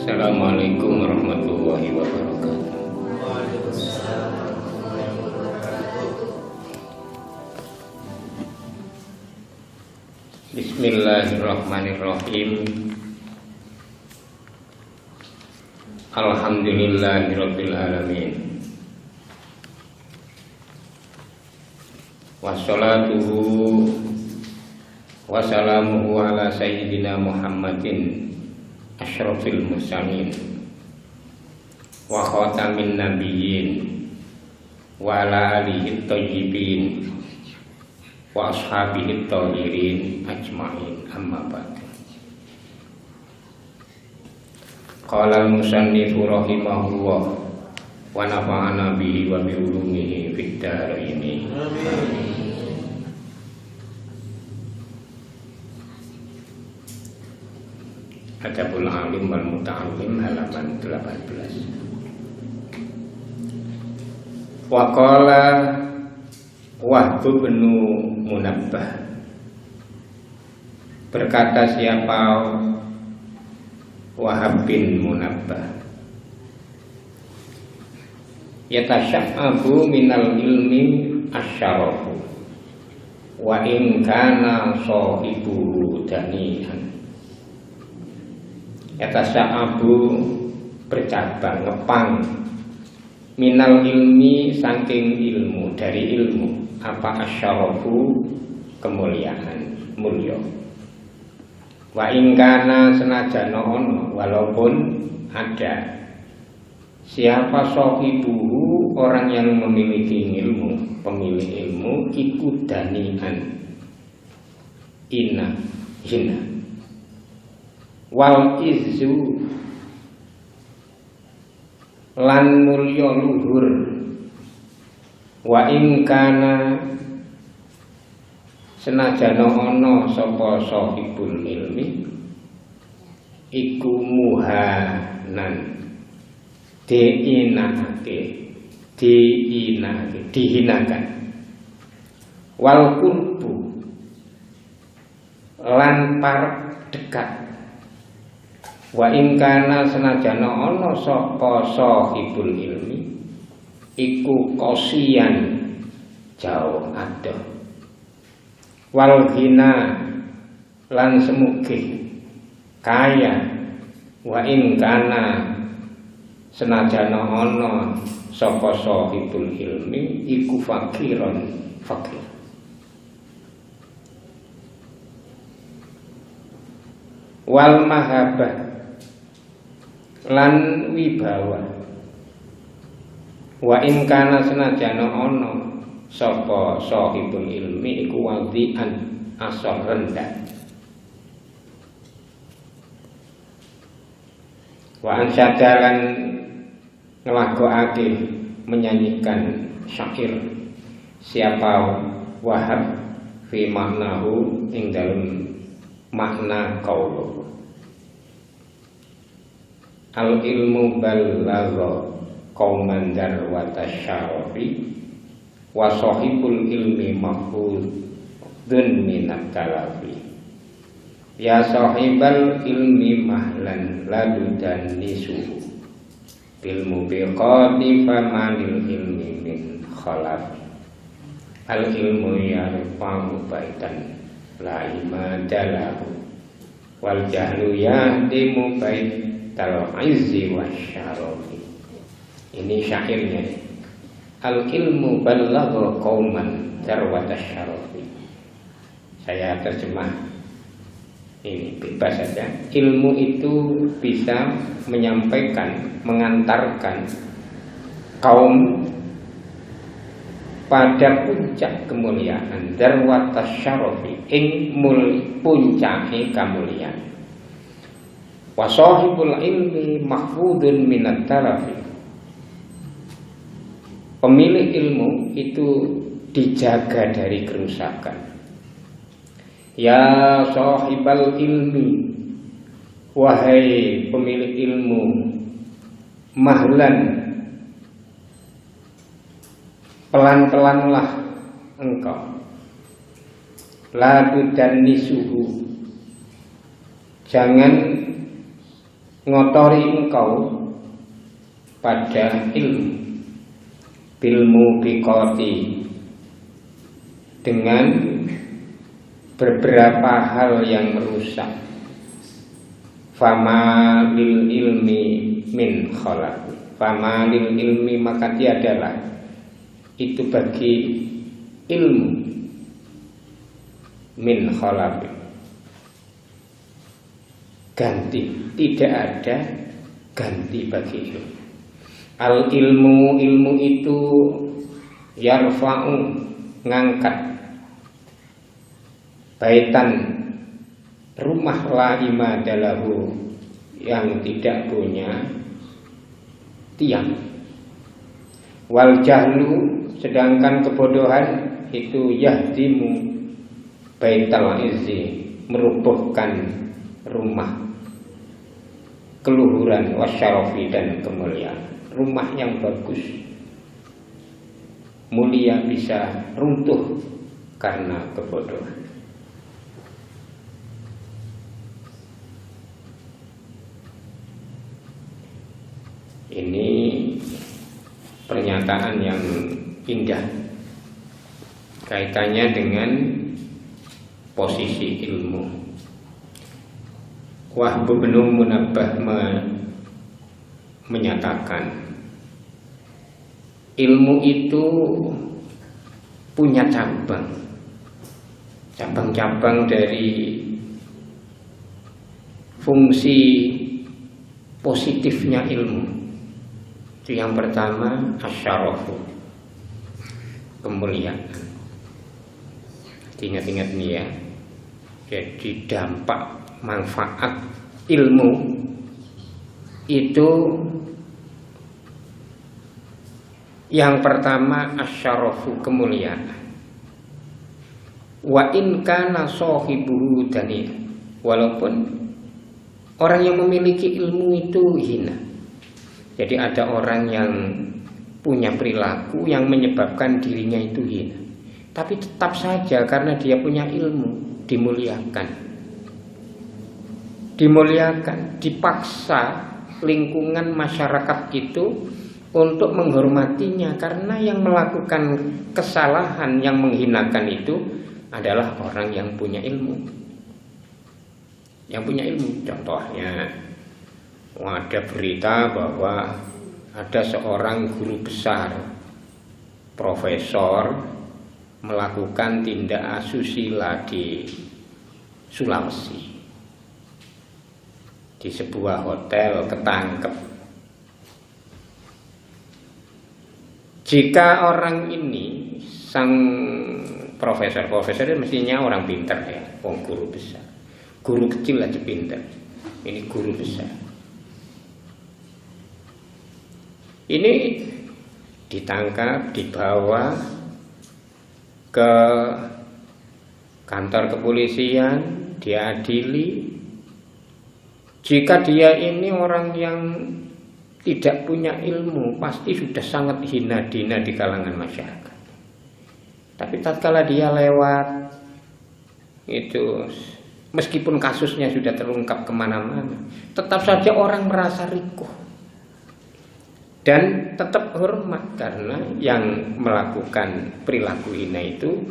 Assalamualaikum warahmatullahi wabarakatuh. Bismillahirrahmanirrahim. Alhamdulillahirabbil alamin. Wassalatuhu wassalamuhu ala sayyidina Muhammadin asyrafil mursalin wa khatamin nabiyyin wa ala alihi thayyibin wa ashabihi thahirin ajma'in, amma ba'du. Qala al-musannifu rahimahullah wa nafa'ana bihi wa bi ulumihi fid dharain. Amin. Adabul alim wal muta'allim halaman 18. Wa qala Wahb bin Munabbah, berkata siapa Wahab bin Munabbah, yatasya'abu minal ilmi asyarafu wa in kana sahibuhu danihan. Yatasya'abu bercabang, ngepang, minal ilmi saking ilmu, dari ilmu. Apa asyarafu, kemuliaan, mulya. Wa ingkana senajana ono, walaupun ada siapa sahibuhu, orang yang memiliki ilmu, pemilik ilmu, iku danian, hina wal izzu lan mulya luhur. Wa ingkana senajana ana sapa sahibul ilmi iku muhanan, dihinakan. Wal qurbu lan parek dekat. Wa ingkana senajana ana sapa sahibul ilmi iku qasiyan, jauh adoh. Wal ghina lan semugih, kaya. Wa ingkana senajana ana sapa sahibul ilmi iku fakiron, fakir. Wal mahabah lan wibawa. Wa in kana senajana ana sapa sahibul ilmi iku wadi'an, asal rendah. Wa ansadalan nglagokake, menyanyikan syair siapa Wahab fi maknahu, ing dalem makna qauluh. Al ilmu balagha qauman darwata syarafi wa sahibul ilmi mahfudun minat talafi. Ya sahibal ilmi mahlan ladu dan nisuhu bil mubiqati famanil ilmi min khalafi. Al ilmu yarfa'u baitan la imadalahu wal jahlu yahdimu baital izzi wasyarafi. Ini syairnya. Al ilmu balagha qauman darwata syarafi. Saya terjemah ini bebas saja. Ilmu itu bisa menyampaikan, mengantarkan kaum pada puncak kemuliaan, darwata syarafi, ing puncake kemuliaan. Wa sahibul ilmi mahfudun minat talafi. Pemilik ilmu itu dijaga dari kerusakan. Ya sahibal ilmi, wahai pemilik ilmu, mahlan, pelan-pelanlah engkau. La tudannisuhu, jangan ngotori engkau pada ilmu, bilmu bikoti, dengan beberapa hal yang merusak. Fama lil ilmi min khalaq, fama lil ilmi maka tiadalah itu bagi ilmu min khalaq, ganti, tidak ada ganti bagi ilmu. Al ilmu, ilmu itu yarfa'u, ngangkat, baitan, rumah la imadalahu, yang tidak punya tiang. Wal jahlu, sedangkan kebodohan itu yahdimu baital izzi, merubuhkan rumah keluhuran, wasyarafi, dan kemuliaan. Rumah yang bagus, mulia, bisa runtuh karena kebodohan. Ini pernyataan yang indah kaitannya dengan posisi ilmu. Wahb bin Munabbah menyatakan ilmu itu punya cabang-cabang dari fungsi positifnya ilmu. Itu yang pertama, asyarafu, kemuliaan. Ingat-ingat nih ya. Jadi dampak manfaat ilmu itu yang pertama asyarafu, kemuliaan. Wa in kana sahibuhu dani, walaupun orang yang memiliki ilmu itu hina. Jadi ada orang yang punya perilaku yang menyebabkan dirinya itu hina, tapi tetap saja karena dia punya ilmu dimuliakan, dipaksa lingkungan masyarakat itu untuk menghormatinya, karena yang melakukan kesalahan yang menghinakan itu adalah orang yang punya ilmu. Contohnya, ada berita bahwa ada seorang guru besar, profesor, melakukan tindak asusila di Sulawesi. Di sebuah hotel ketangkep. Jika orang ini, sang profesor itu mestinya orang pintar ya, guru besar. Guru kecil aja pintar, ini guru besar. Ini ditangkap, dibawa ke kantor kepolisian, diadili. Jika dia ini orang yang tidak punya ilmu, pasti sudah sangat hina-dina di kalangan masyarakat. Tapi tatkala dia lewat, itu meskipun kasusnya sudah terungkap kemana-mana, tetap saja orang merasa rikuh dan tetap hormat, karena yang melakukan perilaku hina itu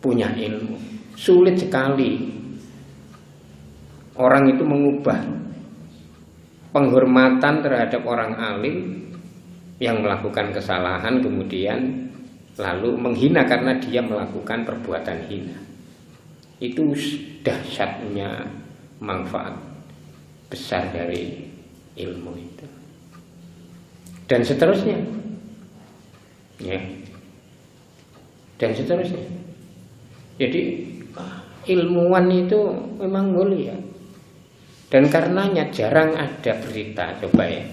punya ilmu. Sulit sekali orang itu mengubah penghormatan terhadap orang alim yang melakukan kesalahan kemudian lalu menghina karena dia melakukan perbuatan hina. Itu dahsyatnya manfaat besar dari ilmu itu. Dan seterusnya, ya, dan seterusnya. Jadi ilmuwan itu memang mulia, dan karenanya jarang ada berita. Coba ya,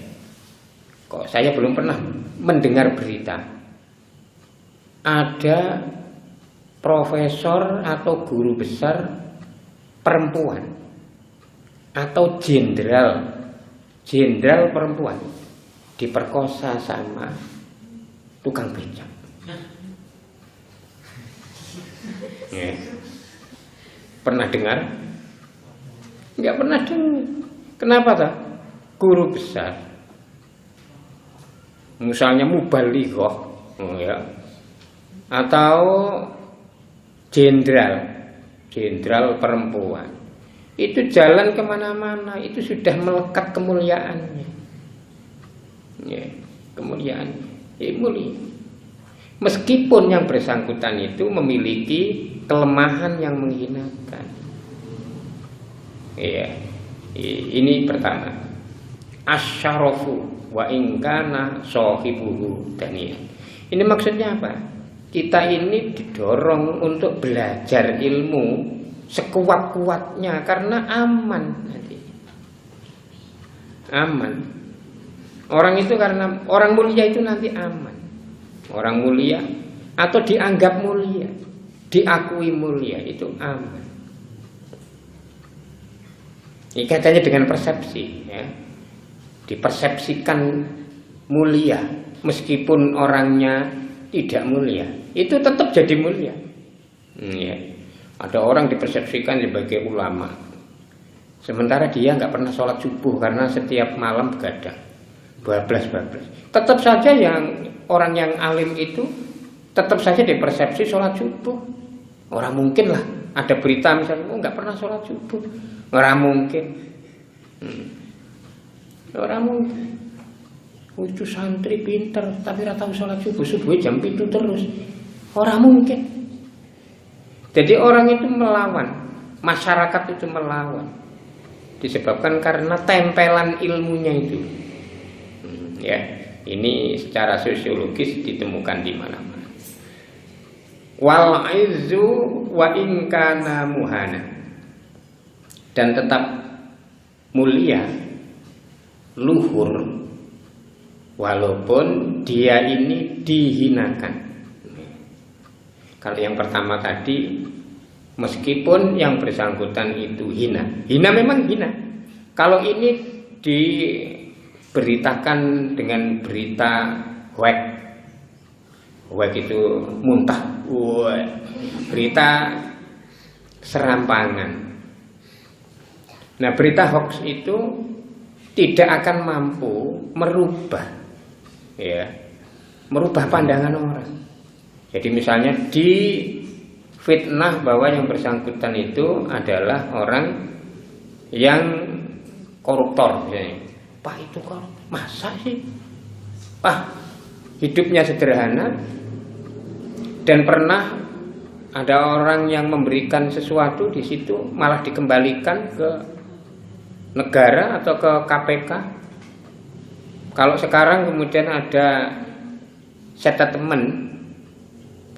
kok saya belum pernah mendengar berita ada profesor atau guru besar perempuan atau jenderal perempuan diperkosa sama tukang becak. Ya. Pernah dengar? Enggak pernah dengar. Kenapa tak? guru besar, misalnya mubalighah, ya, atau jenderal perempuan, itu jalan kemana-mana itu sudah melekat kemuliaannya, ya, kemuliaannya, ya, mulia. Meskipun yang bersangkutan itu memiliki kelemahan yang menghinakan, ya, ini pertama. Asyarafu wa ingkana sohibuhu daniyah. Ini maksudnya apa? Kita ini didorong untuk belajar ilmu sekuat-kuatnya karena aman nanti. Aman. Orang itu karena orang mulia itu nanti aman. Orang mulia atau dianggap mulia, diakui mulia itu aman. Ini katanya dengan persepsi, ya. Dipersepsikan mulia meskipun orangnya tidak mulia, itu tetap jadi mulia. Ya. Ada orang dipersepsikan sebagai ulama, sementara dia nggak pernah sholat subuh karena setiap malam begadang, bablas. Tetap saja yang orang yang alim itu tetap saja dipersepsi sholat subuh. Orang mungkin lah ada berita misalnya, nggak pernah sholat subuh, orang mungkin. Orang mungkin. Itu santri pinter tapi ora tahu sholat subuh jam 7 terus. Orang mungkin. Jadi orang itu melawan, masyarakat itu melawan. Disebabkan karena tempelan ilmunya itu. Ya, ini secara sosiologis ditemukan di mana-mana. Wal izzu wa in kana muhana. Dan tetap mulia, luhur, walaupun dia ini dihinakan. Kalau yang pertama tadi, meskipun yang bersangkutan itu hina memang hina. Kalau ini diberitakan dengan berita hoax itu muntah, berita serampangan. Nah, berita hoax itu tidak akan mampu merubah pandangan orang. Jadi misalnya di fitnah bahwa yang bersangkutan itu adalah orang yang koruptor, misalnya. Pak itu koruptor, masa sih? Pak hidupnya sederhana dan pernah ada orang yang memberikan sesuatu di situ malah dikembalikan ke negara atau ke KPK. Kalau sekarang kemudian ada statement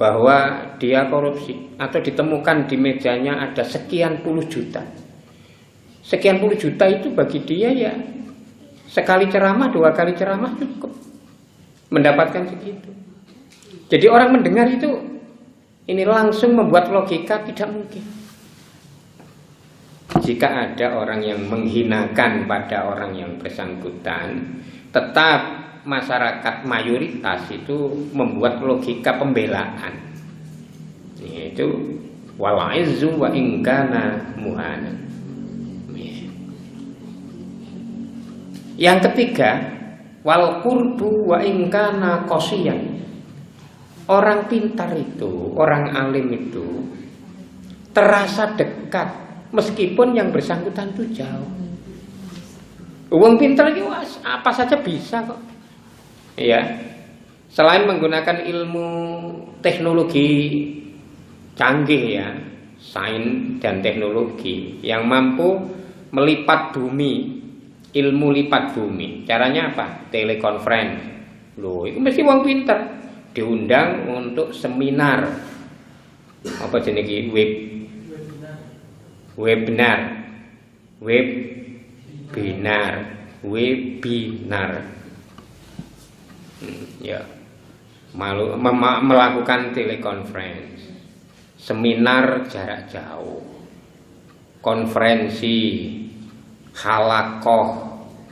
bahwa dia korupsi atau ditemukan di mejanya ada sekian puluh juta. Sekian puluh juta itu bagi dia ya sekali ceramah, 2 kali ceramah cukup mendapatkan segitu. Jadi orang mendengar itu ini langsung membuat logika tidak mungkin. Jika ada orang yang menghinakan pada orang yang bersangkutan, tetap masyarakat mayoritas itu membuat logika pembelaan. Itu wal izzu wa in kana muhana. Yang ketiga, wal qurbu wa in kana qasiyan. Orang pintar itu, orang alim itu terasa dekat meskipun yang bersangkutan itu jauh. Uang pintar itu apa saja bisa kok. Ya, selain menggunakan ilmu teknologi canggih ya, sains dan teknologi yang mampu melipat bumi, ilmu lipat bumi. Caranya apa? Telekonferensi. Loh, itu mesti uang pintar. Diundang untuk seminar. Apa jenenge webinar. Ya, melakukan telekonferensi, seminar jarak jauh, konferensi, halakoh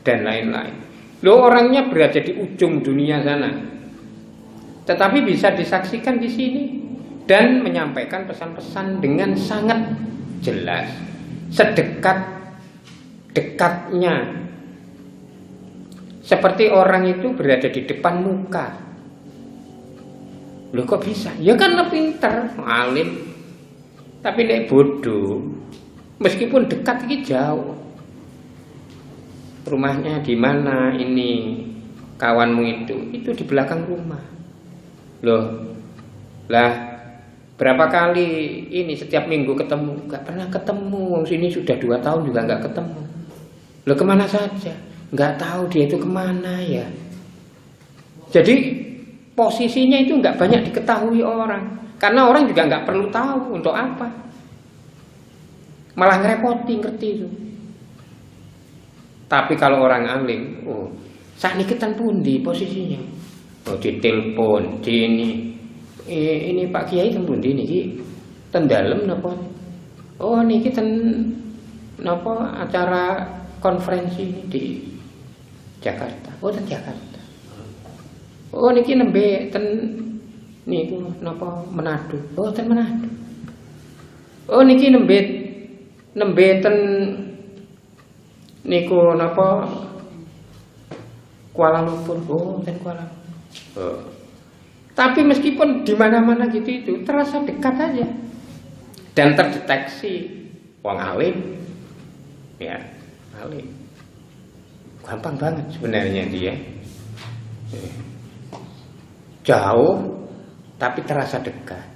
dan lain-lain. Lo orangnya berada di ujung dunia sana, tetapi bisa disaksikan di sini dan menyampaikan pesan-pesan dengan sangat jelas, sedekat-dekatnya Seperti orang itu berada di depan muka. Loh kok bisa? Ya kan pinter, alim. Tapi nek bodoh, meskipun dekat ini jauh. Rumahnya di mana ini kawanmu itu di belakang rumah. Loh, lah berapa kali ini setiap minggu ketemu? Gak pernah ketemu. Sini sudah 2 tahun juga gak ketemu. Loh kemana saja? Gak tahu dia itu kemana ya. Jadi posisinya itu nggak banyak diketahui orang, karena orang juga nggak perlu tahu untuk apa, malah ngerepoti ngerti itu. Tapi kalau orang alim, saat ini kita pundi posisinya, ditelepon, di ini Pak Kiai tempundi niki ten dalem napa? Oh niki ten napa acara konferensi di Jakarta. Oh ten Jakarta. Oh niki nembe ten niku napa Manado. Oh ten Manado. Oh niki nembe ten niku napa Kuala Lumpur. Oh ten Kuala Lumpur. Oh. Tapi meskipun di mana-mana gitu itu terasa dekat aja dan terdeteksi wong alim. Ya, alim. Gampang banget sebenarnya dia. Jauh tapi terasa dekat.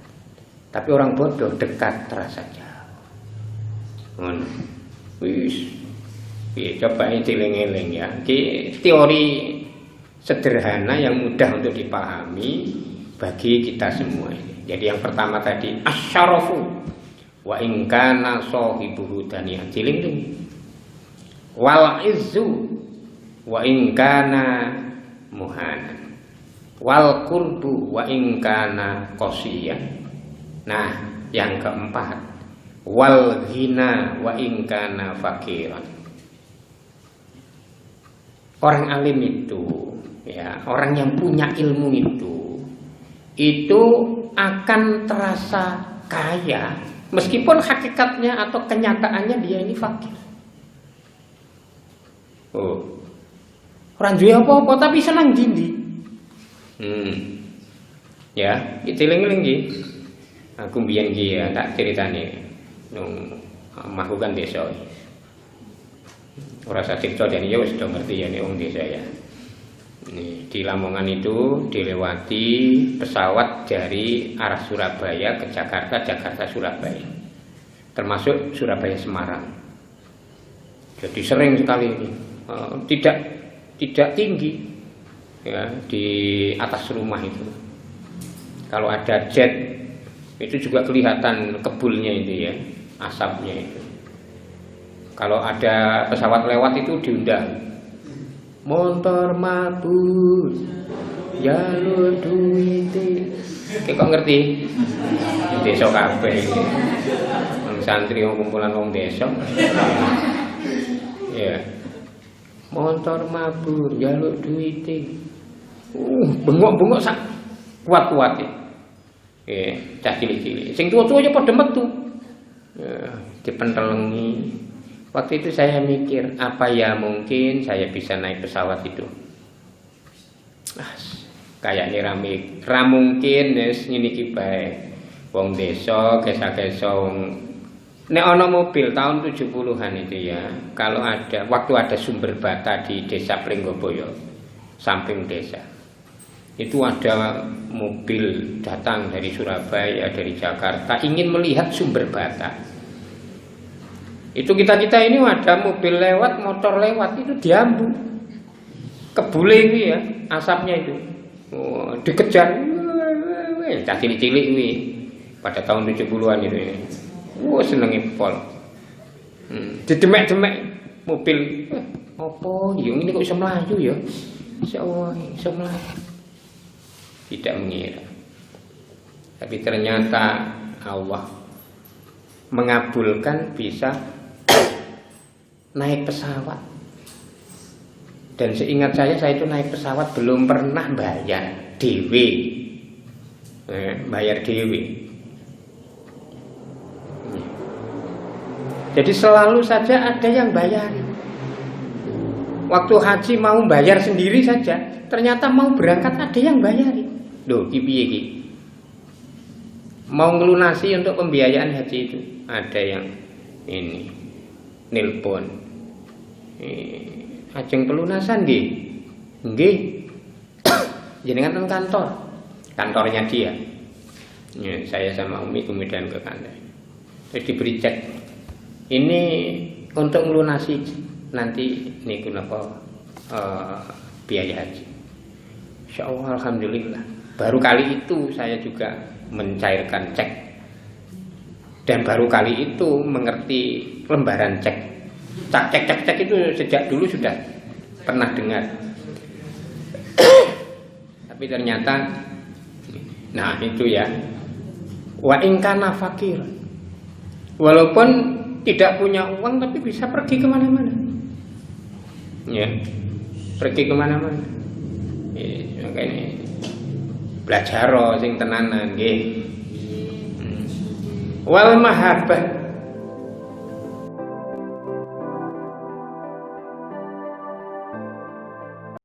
Tapi orang bodoh dekat terasa jauh. Wis. Coba ini dieling-eling ya. Teori sederhana yang mudah untuk dipahami bagi kita semua ini. Jadi yang pertama tadi asyarafu wa in kana sahibuhu daniyan. Dieling-eling. Wal izzu wa in kana muhanan. Wal qurbu wa in kana qasiyan. Nah, yang keempat, wal ghina wa in kana fakiran. Orang alim itu, ya, orang yang punya ilmu itu akan terasa kaya meskipun hakikatnya atau kenyataannya dia ini fakir. Orang duwe apa-apa tapi senang dindi. Ya, dieling-eling iki. Aku mbiyen iki ya tak critane nang mlakukan desa. Ora usah cerita dan ya wis do ngerti ya nek wong desa ya. Nih, di Lamongan itu dilewati pesawat dari arah Surabaya ke Jakarta, Jakarta Surabaya. Termasuk Surabaya Semarang. Jadi sering sekali ini. Tidak tinggi. Ya, di atas rumah itu kalau ada jet itu juga kelihatan kebulnya itu ya, asapnya itu. Kalau ada pesawat lewat itu diundang motor mabur jalur duit. Kok ngerti desa kabeh wong santri wong kumpulan wong desa ya, motor mabur jalur duit. Bengok-bengok sak kuat-kuate. Cah cilik-cilik. Sing tuwa-tuwa ya padha metu. Ya, dipentelengi. Waktu itu saya mikir, apa ya mungkin saya bisa naik pesawat itu. Kayaknya ra mungkin wis ngene iki bae. Wong desa, kesa-kesa wong nek ana mobil tahun 70-an itu ya. Kalau ada waktu ada sumber bata di Desa Pringgoboyo, samping desa. Itu ada mobil datang dari Surabaya, dari Jakarta, ingin melihat sumber bata. Itu kita ini ada mobil lewat, motor lewat, itu diambu. Kebule ini ya, asapnya itu. Dikejar. Cah cilik-cilik ini pada tahun 70-an itu ini. Senenge pol. Didemek-demek mobil. Apa? Ini kok bisa melaju ya? Insyaallah bisa melaju. Tidak mengira, tapi ternyata Allah mengabulkan bisa naik pesawat. Dan seingat saya itu naik pesawat belum pernah bayar dewe, bayar dewe. Jadi selalu saja ada yang bayar. waktu haji mau bayar sendiri saja, ternyata mau berangkat ada yang bayari. Loh, piye iki? Mau ngelunasi untuk pembiayaan haji itu, ada yang ini nelpon. Ajeng pelunasan nggih. Nggih. Jenengan teng kantornya dia. Ya, saya sama Umi kemudian ke kantor. Terus diberi cek. Ini untuk melunasi nanti niku napa biaya haji. Insyaallah alhamdulillah. Baru kali itu saya juga mencairkan cek. Dan baru kali itu mengerti lembaran cek. Cek itu sejak dulu sudah pernah dengar. Tapi ternyata nah itu ya. Wa in kana fakir. Walaupun tidak punya uang tapi bisa pergi kemana-mana. Ya, pergi kemana-mana. Makanya belajar sing tenanan nggih. Wal mahabbah